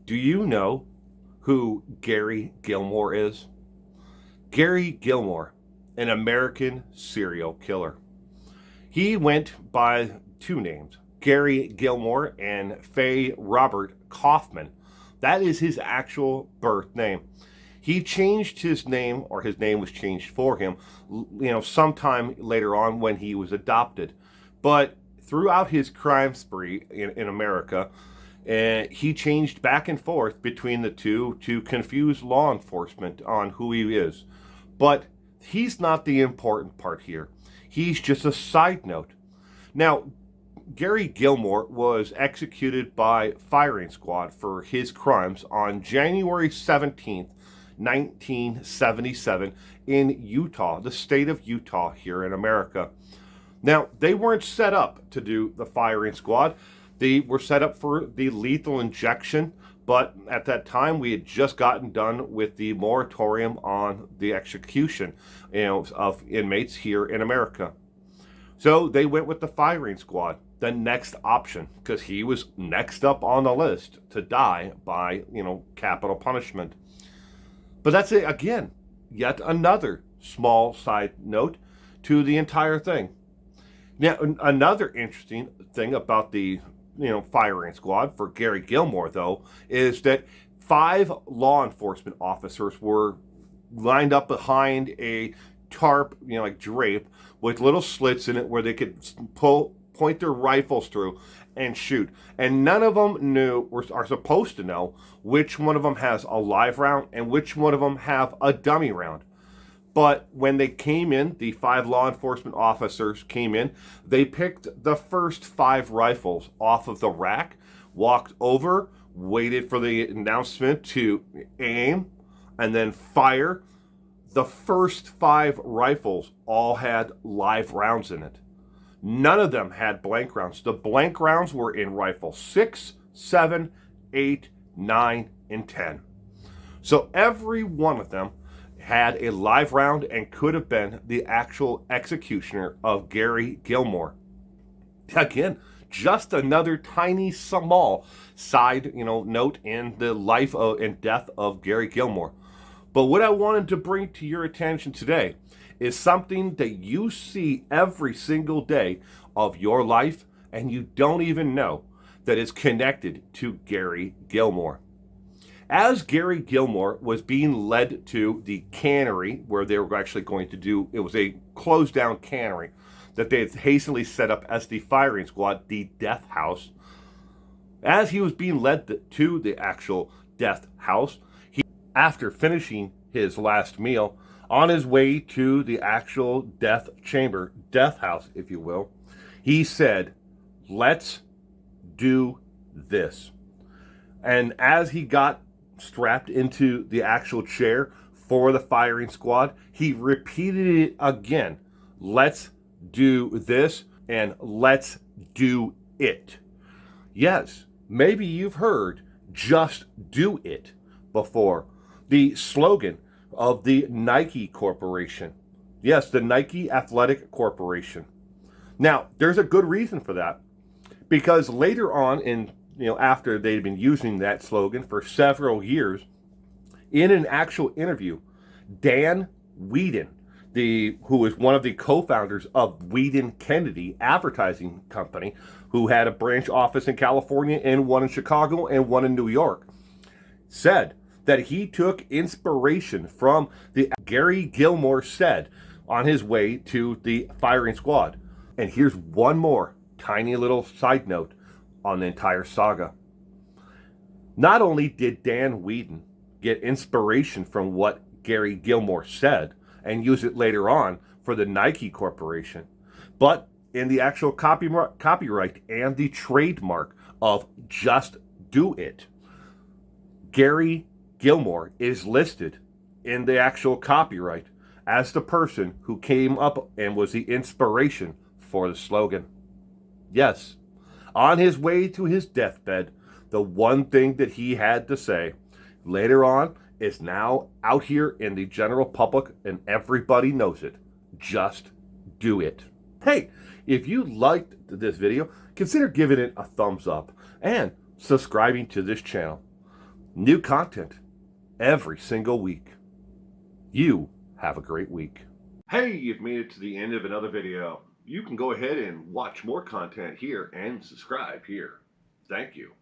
Do you know who Gary Gilmore is? Gary Gilmore, an American serial killer. He went by two names, Gary Gilmore and Faye Robert Kaufman. That is his actual birth name. He changed his name, or his name was changed for him, sometime later on when he was adopted. But throughout his crime spree in America, he changed back and forth between the two to confuse law enforcement on who he is. But he's not the important part here. He's just a side note. Now, Gary Gilmore was executed by firing squad for his crimes on January 17th, 1977 in Utah, the state of Utah here in America. Now, they weren't set up to do the firing squad. They were set up for the lethal injection, but at that time we had just gotten done with the moratorium on the execution, of inmates here in America. So they went with the firing squad, the next option, because he was next up on the list to die by, capital punishment. But that's it, again, yet another small side note to the entire thing. Now, another interesting thing about the firing squad for Gary Gilmore, though, is that 5 law enforcement officers were lined up behind a tarp, like drape, with little slits in it where they could point their rifles through and shoot. And none of them knew, or are supposed to know, which one of them has a live round and which one of them have a dummy round. But when they came in, the 5 law enforcement officers came in, they picked the first 5 rifles off of the rack, walked over, waited for the announcement to aim, and then fire. The first 5 rifles all had live rounds in it. None of them had blank rounds. The blank rounds were in rifle 6, 7, 8, 9, and 10. So every one of them had a live round and could have been the actual executioner of Gary Gilmore. Again, just another tiny small side, note in the life and death of Gary Gilmore. But what I wanted to bring to your attention today is something that you see every single day of your life and you don't even know that is connected to Gary Gilmore. As Gary Gilmore was being led to the cannery where they were actually going to do, it was a closed down cannery that they had hastily set up as the firing squad, the death house. As he was being led to the actual death house, after finishing his last meal, on his way to the actual death chamber, death house, if you will, he said, "Let's do this." And as he got strapped into the actual chair for the firing squad, he repeated it again. "Let's do this, and let's do it." Yes, maybe you've heard "just do it" before. The slogan of the Nike Corporation. Yes, the Nike Athletic Corporation. Now, there's a good reason for that, because later on in after they'd been using that slogan for several years, in an actual interview, Dan Whedon, who was one of the co-founders of Whedon Kennedy Advertising Company, who had a branch office in California and one in Chicago and one in New York, said that he took inspiration from the Gary Gilmore said on his way to the firing squad. And here's one more tiny little side note on the entire saga. Not only did Dan Whedon get inspiration from what Gary Gilmore said and use it later on for the Nike Corporation, but in the actual copyright and the trademark of "Just Do It," Gary Gilmore is listed in the actual copyright as the person who came up and was the inspiration for the slogan. Yes, on his way to his deathbed, the one thing that he had to say later on is now out here in the general public and everybody knows it. Just do it. Hey, if you liked this video, consider giving it a thumbs up and subscribing to this channel. New content every single week. You have a great week. Hey, you've made it to the end of another video. You can go ahead and watch more content here and subscribe here. Thank you.